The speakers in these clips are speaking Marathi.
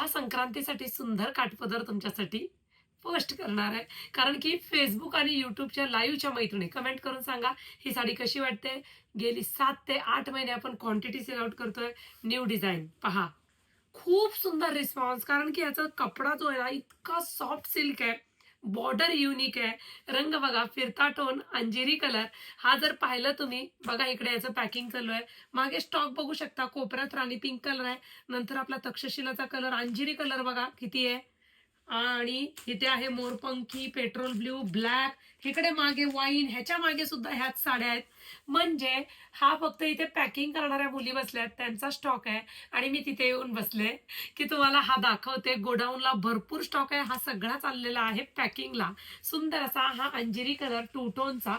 संक्रांतीसाठी सुंदर काठपदर तुमच्यासाठी पोस्ट करणार आहे. कारण की Facebook आणि YouTubeच्या लाईव्हच्या मैत्रिणी कमेंट करून सांगा, ही साडी कशी वाटते? गेली 7 ते 8 महिने आपण क्वांटिटी सेल आउट करतोय. न्यू डिझाइन पहा. खूप सुंदर रिस्पॉन्स कारण की याचा कपडा जो आहे ना, इतका सॉफ्ट सिल्क आहे. बॉर्डर युनिक आहे. रंग बघा फिरता टोन, अंजिरी कलर. हा जर पाहिलं तुम्ही, बघा इकडे याचं पॅकिंग चालू आहे. मागे स्टॉक बघू शकता. कोपऱ्यात राणी पिंक कलर आहे. नंतर आपला तक्षशिलाचा कलर, अंजिरी कलर बघा किती आहे. आणि इथे आहे मोरपंखी, पेट्रोल ब्ल्यू, ब्लॅक. इकडे मागे वाईन, ह्याच्या मागे सुद्धा ह्याच साड्या आहेत. म्हणजे हा फक्त इथे पॅकिंग करणाऱ्या मुली बसल्यात, त्यांचा स्टॉक आहे. आणि मी तिथे येऊन बसले की तुम्हाला हा दाखवते. गोडाऊनला भरपूर स्टॉक आहे. हा सगळा चाललेला आहे पॅकिंगला. सुंदर असा हा अंजिरी कलर टू टोनचा.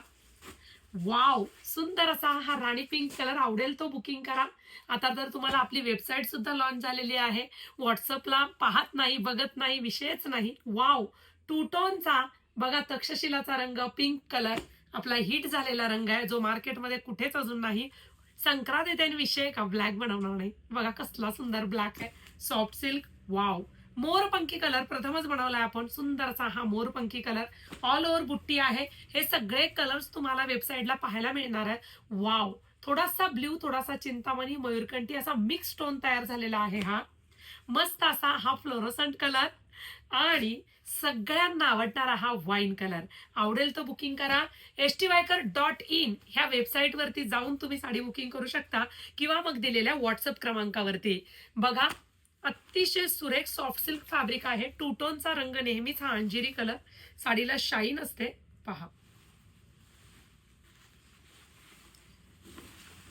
वाव, सुंदर असा हा राणी पिंक कलर. आवडेल तो बुकिंग करा. आता तर तुम्हाला आपली वेबसाईट सुद्धा लॉन्च झालेली आहे. व्हॉट्सअपला पाहत नाही, बघत नाही, विषयच नाही. वाव, टू टोनचा बघा, तक्षशिलाचा रंग, पिंक कलर आपला हिट झालेला रंग आहे, जो मार्केटमध्ये कुठेच अजून नाही. संक्रांत येते विषय का ब्लॅक बनवणार नाही. बघा कसला सुंदर ब्लॅक आहे. Soft silk. वाव, मोरपंखी कलर प्रथमच बनवलाय आपण. सुंदरचा हा मोरपंखी कलर. ऑल ओव्हर बुट्टी आहे. हे सगळे कलर्स तुम्हाला वेबसाईटला पाहायला मिळणार आहेत. वाव, थोडासा ब्ल्यू, थोडासा चिंतामणी, मयूरकंठी असा मिक्स टोन तयार झालेला आहे हा. मस्त असा हा फ्लोरोसंट कलर आणि सगळ्यांना आवडणारा हा वाईन कलर. आवडेल तो बुकिंग करा. stviker.in ह्या वेबसाईटवरती जाऊन तुम्ही साडी बुकिंग करू शकता किंवा मग दिलेल्या व्हॉट्सअप क्रमांकावरती. बघा, अतिशय सुरेख सॉफ्ट सिल्क फॅब्रिक आहे. टू टोनचा रंग, नेहमीच हा अंजिरी कलर. साडीला शाईन असते. पहा,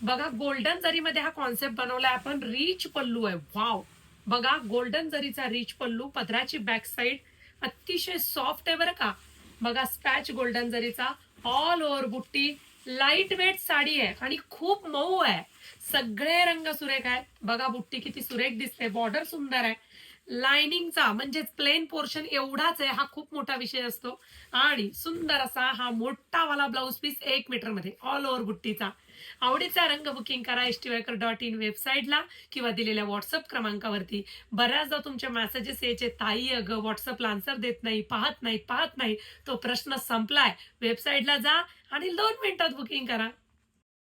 बघा गोल्डन जरीमध्ये हा कॉन्सेप्ट बनवलाय आपण. रिच पल्लू आहे. वाव, बघा गोल्डन जरीचा रिच पल्लू. पदराची बॅक साईड अतिशय सॉफ्ट आहे बरं का. बघा स्पॅच गोल्डन जरीचा. ऑल ओव्हर बुट्टी. लाईट वेट साडी आहे आणि खूप मऊ आहे. सगळे रंग सुरेख आहेत. बघा बुट्टी किती सुरेख दिसते. बॉर्डर सुंदर आहे. लाइनिंगचा म्हणजे प्लेन पोर्शन एवढाच आहे, हा खूप मोठा विषय असतो. आणि सुंदर असा हा मोठा वाला ब्लाऊज पीस 1 मीटर मध्ये ऑल ओव्हर बुट्टीचा. आवडीचा रंग बुकिंग करा stviker.in वेबसाईटला किंवा दिलेल्या व्हॉट्सअप क्रमांकावरती. बऱ्याचदा तुमचे मेसेजेस यायचे, ताई अगं व्हॉट्सअपला आन्सर देत नाही, पाहत नाही. तो प्रश्न संपलाय. वेबसाईटला जा आणि 2 मिनिटात बुकिंग करा.